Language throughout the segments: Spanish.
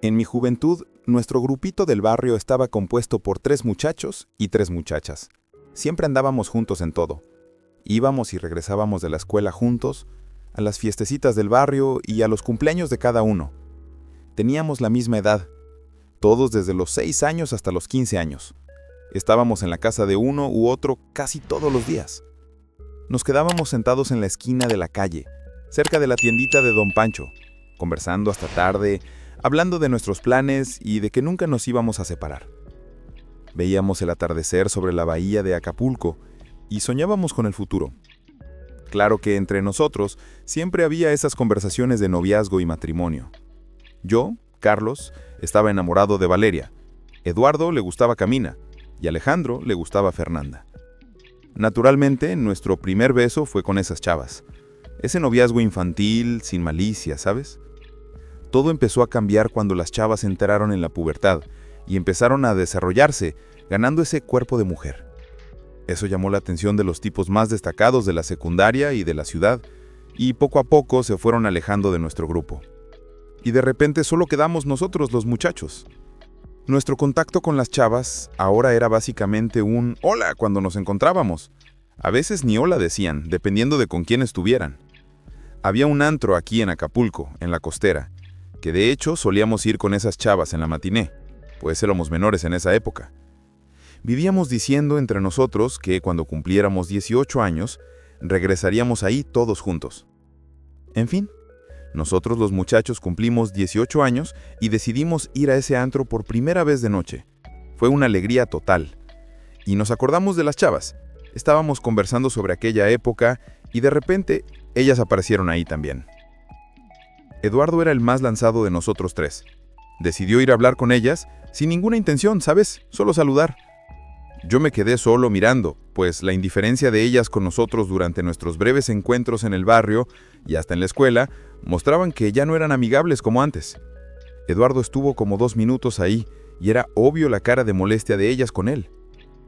En mi juventud, nuestro grupito del barrio estaba compuesto por 3 muchachos y 3 muchachas. Siempre andábamos juntos en todo. Íbamos y regresábamos de la escuela juntos, a las fiestecitas del barrio y a los cumpleaños de cada uno. Teníamos la misma edad, todos desde los 6 años hasta los 15 años. Estábamos en la casa de uno u otro casi todos los días. Nos quedábamos sentados en la esquina de la calle, cerca de la tiendita de Don Pancho, conversando hasta tarde, hablando de nuestros planes y de que nunca nos íbamos a separar. Veíamos el atardecer sobre la bahía de Acapulco y soñábamos con el futuro. Claro que entre nosotros siempre había esas conversaciones de noviazgo y matrimonio. Yo, Carlos, estaba enamorado de Valeria, Eduardo le gustaba Camila y Alejandro le gustaba Fernanda. Naturalmente, nuestro primer beso fue con esas chavas. Ese noviazgo infantil, sin malicia, ¿sabes? Todo empezó a cambiar cuando las chavas entraron en la pubertad y empezaron a desarrollarse, ganando ese cuerpo de mujer. Eso llamó la atención de los tipos más destacados de la secundaria y de la ciudad, y poco a poco se fueron alejando de nuestro grupo. Y de repente solo quedamos nosotros, los muchachos. Nuestro contacto con las chavas ahora era básicamente un «hola» cuando nos encontrábamos. A veces ni hola decían, dependiendo de con quién estuvieran. Había un antro aquí en Acapulco, en la costera, que de hecho solíamos ir con esas chavas en la matiné, pues éramos menores en esa época. Vivíamos diciendo entre nosotros que cuando cumpliéramos 18 años, regresaríamos ahí todos juntos. En fin, nosotros los muchachos cumplimos 18 años y decidimos ir a ese antro por primera vez de noche. Fue una alegría total. Y nos acordamos de las chavas. Estábamos conversando sobre aquella época y de repente ellas aparecieron ahí también. Eduardo era el más lanzado de nosotros 3. Decidió ir a hablar con ellas sin ninguna intención, ¿sabes? Solo saludar. Yo me quedé solo mirando, pues la indiferencia de ellas con nosotros durante nuestros breves encuentros en el barrio y hasta en la escuela mostraban que ya no eran amigables como antes. Eduardo estuvo como 2 minutos ahí y era obvio la cara de molestia de ellas con él.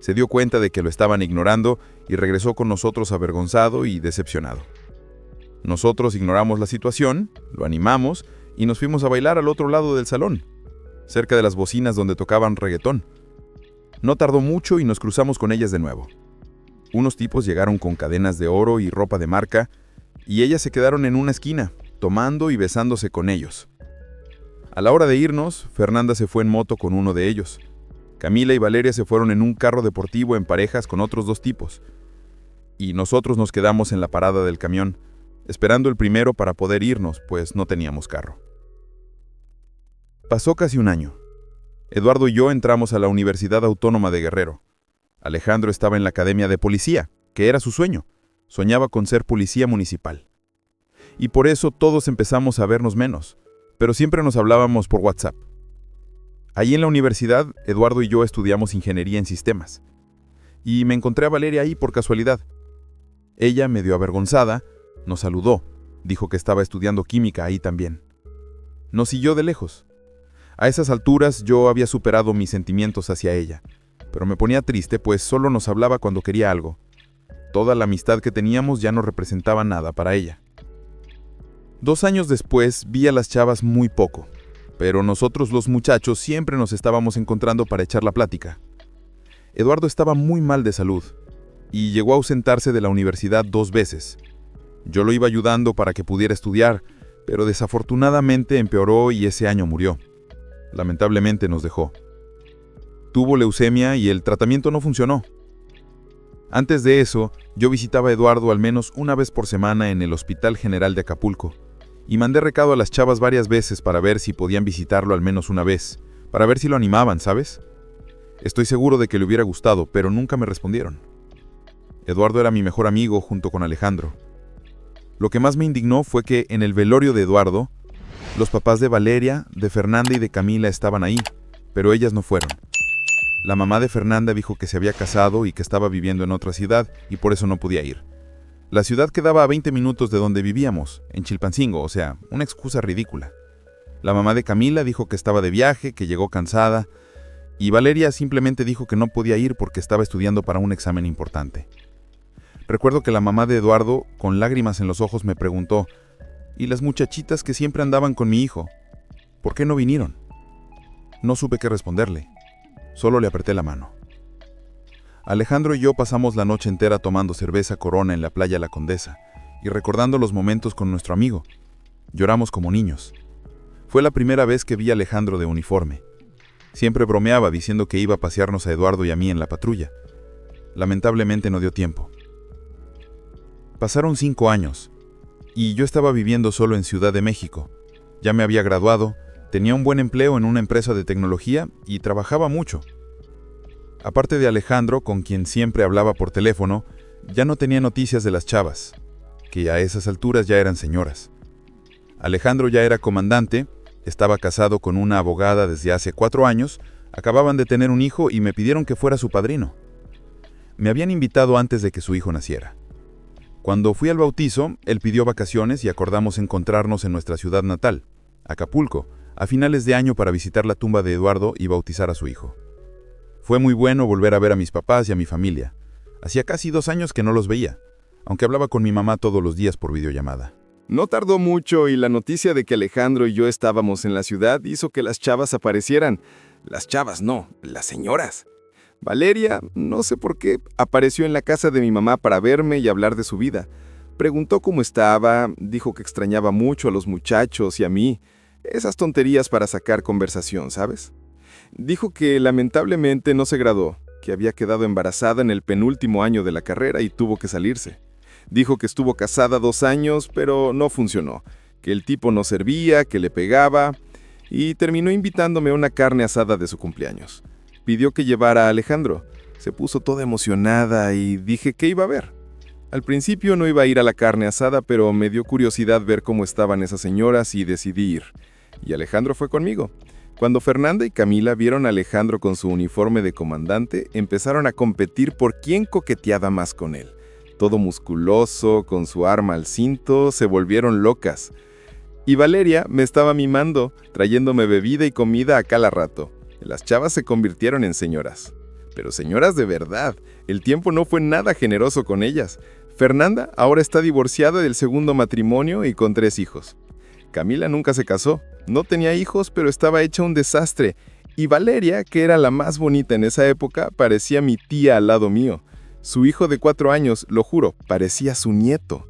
Se dio cuenta de que lo estaban ignorando y regresó con nosotros avergonzado y decepcionado. Nosotros ignoramos la situación, lo animamos y nos fuimos a bailar al otro lado del salón, cerca de las bocinas donde tocaban reggaetón. No tardó mucho y nos cruzamos con ellas de nuevo. Unos tipos llegaron con cadenas de oro y ropa de marca, y ellas se quedaron en una esquina, tomando y besándose con ellos. A la hora de irnos, Fernanda se fue en moto con uno de ellos. Camila y Valeria se fueron en un carro deportivo en parejas con otros 2 tipos. Y nosotros nos quedamos en la parada del camión, esperando el primero para poder irnos, pues no teníamos carro. Pasó casi un año. Eduardo y yo entramos a la Universidad Autónoma de Guerrero. Alejandro estaba en la Academia de Policía, que era su sueño. Soñaba con ser policía municipal. Y por eso todos empezamos a vernos menos, pero siempre nos hablábamos por WhatsApp. Allí en la universidad, Eduardo y yo estudiamos ingeniería en sistemas. Y me encontré a Valeria ahí por casualidad. Ella, medio avergonzada, nos saludó, dijo que estaba estudiando química ahí también. Nos siguió de lejos. A esas alturas yo había superado mis sentimientos hacia ella, pero me ponía triste pues solo nos hablaba cuando quería algo. Toda la amistad que teníamos ya no representaba nada para ella. 2 años después vi a las chavas muy poco, pero nosotros los muchachos siempre nos estábamos encontrando para echar la plática. Eduardo estaba muy mal de salud y llegó a ausentarse de la universidad 2 veces. Yo lo iba ayudando para que pudiera estudiar, pero desafortunadamente empeoró y ese año murió. Lamentablemente nos dejó. Tuvo leucemia y el tratamiento no funcionó. Antes de eso, yo visitaba a Eduardo al menos una vez por semana en el Hospital General de Acapulco y mandé recado a las chavas varias veces para ver si podían visitarlo al menos una vez, para ver si lo animaban, ¿sabes? Estoy seguro de que le hubiera gustado, pero nunca me respondieron. Eduardo era mi mejor amigo junto con Alejandro. Lo que más me indignó fue que en el velorio de Eduardo, los papás de Valeria, de Fernanda y de Camila estaban ahí, pero ellas no fueron. La mamá de Fernanda dijo que se había casado y que estaba viviendo en otra ciudad y por eso no podía ir. La ciudad quedaba a 20 minutos de donde vivíamos, en Chilpancingo, o sea, una excusa ridícula. La mamá de Camila dijo que estaba de viaje, que llegó cansada, y Valeria simplemente dijo que no podía ir porque estaba estudiando para un examen importante. Recuerdo que la mamá de Eduardo, con lágrimas en los ojos, me preguntó, ¿y las muchachitas que siempre andaban con mi hijo? ¿Por qué no vinieron? No supe qué responderle. Solo le apreté la mano. Alejandro y yo pasamos la noche entera tomando cerveza Corona en la playa La Condesa y recordando los momentos con nuestro amigo. Lloramos como niños. Fue la primera vez que vi a Alejandro de uniforme. Siempre bromeaba diciendo que iba a pasearnos a Eduardo y a mí en la patrulla. Lamentablemente no dio tiempo. Pasaron 5 años, y yo estaba viviendo solo en Ciudad de México. Ya me había graduado, tenía un buen empleo en una empresa de tecnología y trabajaba mucho. Aparte de Alejandro, con quien siempre hablaba por teléfono, ya no tenía noticias de las chavas, que a esas alturas ya eran señoras. Alejandro ya era comandante, estaba casado con una abogada desde hace 4 años, acababan de tener un hijo y me pidieron que fuera su padrino. Me habían invitado antes de que su hijo naciera. Cuando fui al bautizo, él pidió vacaciones y acordamos encontrarnos en nuestra ciudad natal, Acapulco, a finales de año para visitar la tumba de Eduardo y bautizar a su hijo. Fue muy bueno volver a ver a mis papás y a mi familia. Hacía casi 2 años que no los veía, aunque hablaba con mi mamá todos los días por videollamada. No tardó mucho y la noticia de que Alejandro y yo estábamos en la ciudad hizo que las chavas aparecieran. Las chavas no, las señoras. Valeria, no sé por qué, apareció en la casa de mi mamá para verme y hablar de su vida. Preguntó cómo estaba, dijo que extrañaba mucho a los muchachos y a mí. Esas tonterías para sacar conversación, ¿sabes? Dijo que lamentablemente no se graduó, que había quedado embarazada en el penúltimo año de la carrera y tuvo que salirse. Dijo que estuvo casada 2 años, pero no funcionó, que el tipo no servía, que le pegaba, y terminó invitándome a una carne asada de su cumpleaños. Pidió que llevara a Alejandro. Se puso toda emocionada y dije que iba a ver. Al principio no iba a ir a la carne asada, pero me dio curiosidad ver cómo estaban esas señoras y decidí ir. Y Alejandro fue conmigo. Cuando Fernanda y Camila vieron a Alejandro con su uniforme de comandante, empezaron a competir por quién coqueteaba más con él. Todo musculoso, con su arma al cinto, se volvieron locas. Y Valeria me estaba mimando, trayéndome bebida y comida a cada rato. Las chavas se convirtieron en señoras. Pero señoras de verdad, el tiempo no fue nada generoso con ellas. Fernanda ahora está divorciada del segundo matrimonio y con 3 hijos. Camila nunca se casó, no tenía hijos, pero estaba hecha un desastre. Y Valeria, que era la más bonita en esa época, parecía mi tía al lado mío. Su hijo de 4 años, lo juro, parecía su nieto.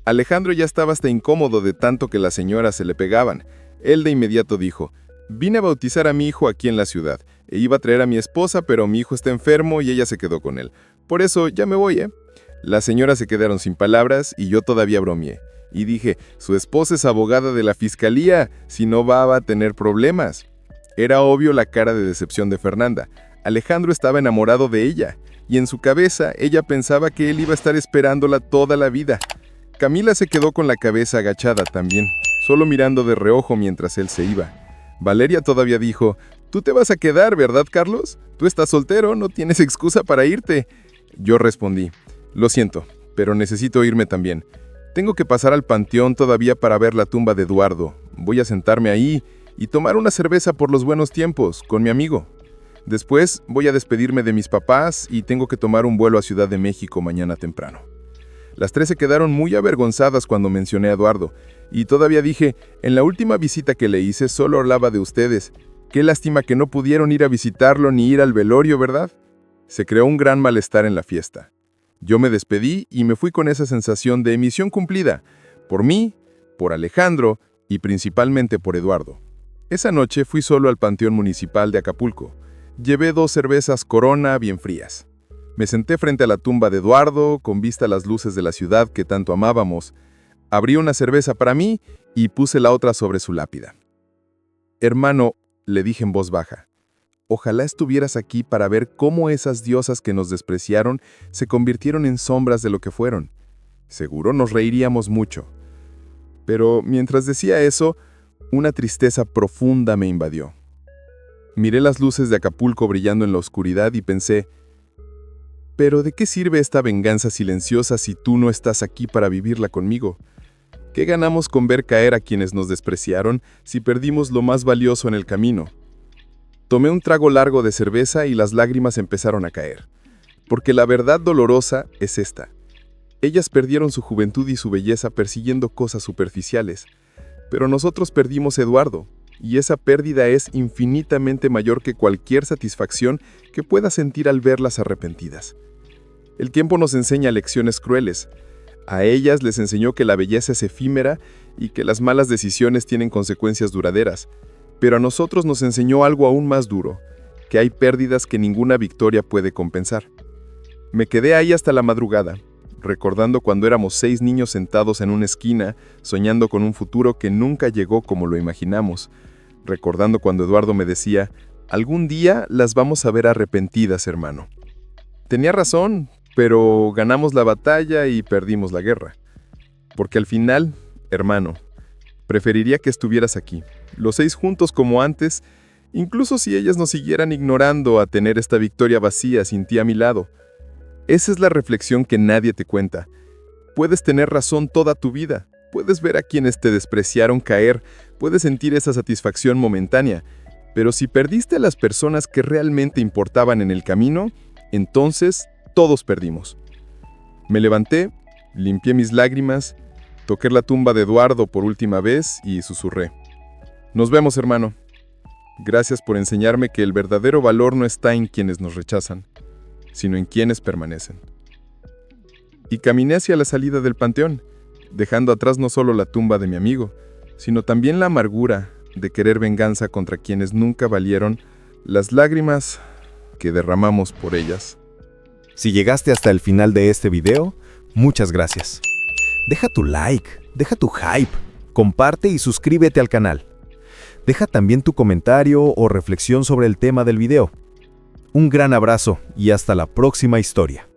Alejandro ya estaba hasta incómodo de tanto que las señoras se le pegaban. Él de inmediato dijo: vine a bautizar a mi hijo aquí en la ciudad. E iba a traer a mi esposa, pero mi hijo está enfermo y ella se quedó con él. Por eso ya me voy, ¿eh? Las señoras se quedaron sin palabras y yo todavía bromeé. Y dije, su esposa es abogada de la fiscalía, si no va a tener problemas. Era obvio la cara de decepción de Fernanda. Alejandro estaba enamorado de ella, y en su cabeza ella pensaba que él iba a estar esperándola toda la vida. Camila se quedó con la cabeza agachada también, solo mirando de reojo mientras él se iba. Valeria todavía dijo, tú te vas a quedar, ¿verdad, Carlos? Tú estás soltero, no tienes excusa para irte. Yo respondí, lo siento, pero necesito irme también. Tengo que pasar al panteón todavía para ver la tumba de Eduardo. Voy a sentarme ahí y tomar una cerveza por los buenos tiempos, con mi amigo. Después voy a despedirme de mis papás y tengo que tomar un vuelo a Ciudad de México mañana temprano. Las 3 se quedaron muy avergonzadas cuando mencioné a Eduardo, y todavía dije, en la última visita que le hice solo hablaba de ustedes. Qué lástima que no pudieron ir a visitarlo ni ir al velorio, ¿verdad? Se creó un gran malestar en la fiesta. Yo me despedí y me fui con esa sensación de misión cumplida, por mí, por Alejandro y principalmente por Eduardo. Esa noche fui solo al Panteón Municipal de Acapulco. Llevé 2 cervezas Corona bien frías. Me senté frente a la tumba de Eduardo, con vista a las luces de la ciudad que tanto amábamos. Abrí una cerveza para mí y puse la otra sobre su lápida. Hermano, le dije en voz baja, ojalá estuvieras aquí para ver cómo esas diosas que nos despreciaron se convirtieron en sombras de lo que fueron. Seguro nos reiríamos mucho. Pero mientras decía eso, una tristeza profunda me invadió. Miré las luces de Acapulco brillando en la oscuridad y pensé, ¿pero de qué sirve esta venganza silenciosa si tú no estás aquí para vivirla conmigo? ¿Qué ganamos con ver caer a quienes nos despreciaron si perdimos lo más valioso en el camino? Tomé un trago largo de cerveza y las lágrimas empezaron a caer. Porque la verdad dolorosa es esta. Ellas perdieron su juventud y su belleza persiguiendo cosas superficiales. Pero nosotros perdimos a Eduardo, y esa pérdida es infinitamente mayor que cualquier satisfacción que pueda sentir al verlas arrepentidas. El tiempo nos enseña lecciones crueles. A ellas les enseñó que la belleza es efímera y que las malas decisiones tienen consecuencias duraderas, pero a nosotros nos enseñó algo aún más duro, que hay pérdidas que ninguna victoria puede compensar. Me quedé ahí hasta la madrugada, recordando cuando éramos 6 niños sentados en una esquina, soñando con un futuro que nunca llegó como lo imaginamos, recordando cuando Eduardo me decía, algún día las vamos a ver arrepentidas, hermano. Tenía razón, pero ganamos la batalla y perdimos la guerra. Porque al final, hermano, preferiría que estuvieras aquí, los 6 juntos como antes, incluso si ellas nos siguieran ignorando a tener esta victoria vacía sin ti a mi lado. Esa es la reflexión que nadie te cuenta. Puedes tener razón toda tu vida, puedes ver a quienes te despreciaron caer, puedes sentir esa satisfacción momentánea, pero si perdiste a las personas que realmente importaban en el camino, entonces todos perdimos. Me levanté, limpié mis lágrimas, toqué la tumba de Eduardo por última vez y susurré. Nos vemos, hermano. Gracias por enseñarme que el verdadero valor no está en quienes nos rechazan, sino en quienes permanecen. Y caminé hacia la salida del panteón, dejando atrás no solo la tumba de mi amigo, sino también la amargura de querer venganza contra quienes nunca valieron las lágrimas que derramamos por ellas. Si llegaste hasta el final de este video, muchas gracias. Deja tu like, deja tu hype, comparte y suscríbete al canal. Deja también tu comentario o reflexión sobre el tema del video. Un gran abrazo y hasta la próxima historia.